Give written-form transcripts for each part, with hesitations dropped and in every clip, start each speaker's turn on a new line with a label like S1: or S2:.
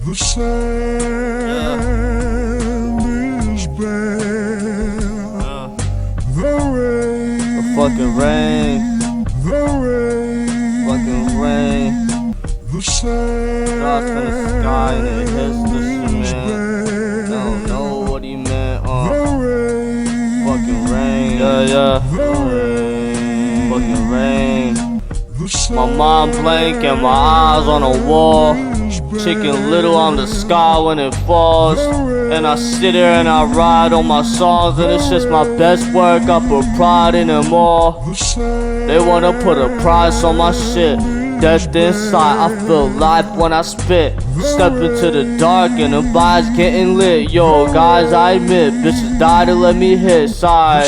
S1: The sand is bare. The rain.
S2: The fucking rain.
S1: The rain.
S2: Fucking rain.
S1: The sand
S2: Drops from the sky and it hits the cement. Don't know what he meant. Fucking rain. Yeah. Fucking rain. My mind blank and my eyes on a wall. Chicken Little on the sky when it falls. And I sit here and I ride on my songs, and it's just my best work. I put pride in them all. They wanna put a price on my shit. Death inside, I feel life when I spit. Step into the dark and the vibes getting lit. Yo, guys, I admit, bitches die to let me hit side.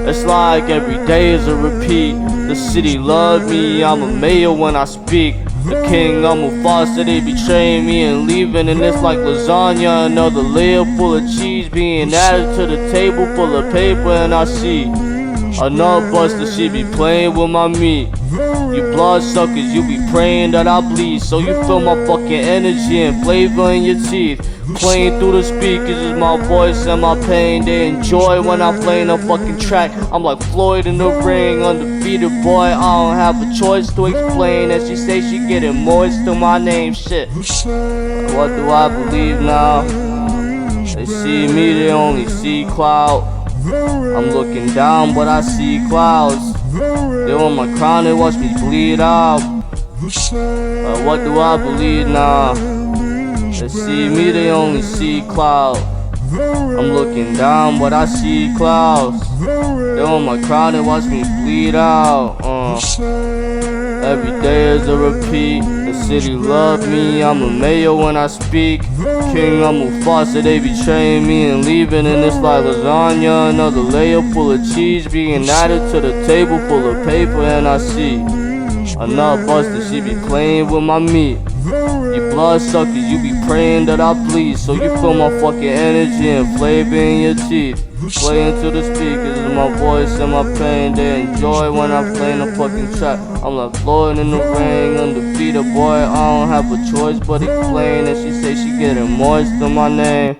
S2: It's like every day is a repeat. The city love me, I'm a mayor when I speak. The king, I'm Mufasa, they betraying me and leaving. And it's like lasagna, another layer full of cheese being added to the table full of paper. And I see enough buster, she be playing with my meat. You blood suckers, you be praying that I bleed, so you feel my fucking energy and flavor in your teeth. Playing through the speakers is my voice and my pain. They enjoy when I'm playing a fucking track. I'm like Floyd in the ring, undefeated boy. I don't have a choice to explain. And she say she getting moist to my name. Shit, what do I believe now? They see me, they only see cloud. I'm looking down, but I see clouds. They want my crown, they watch me bleed out. What do I believe now? They see me, they only see cloud. I'm looking down, but I see clouds. They want my crown, they watch me bleed out. Every day is a repeat. The city love me, I'm a mayor when I speak. King, I'm Mufasa, they betraying me and leaving. And it's like lasagna, another layer full of cheese being added to the table full of paper. And I see enough buster, she be playing with my meat. You blood suckers, you be praying that I bleed, so you feel my fucking energy and flavor in your teeth. Playing to the speakers is my voice and my pain. They enjoy when I'm playing a fucking track. I'm like Floyd in the ring, undefeated boy. I don't have a choice but explain. And she say she getting moist to my name.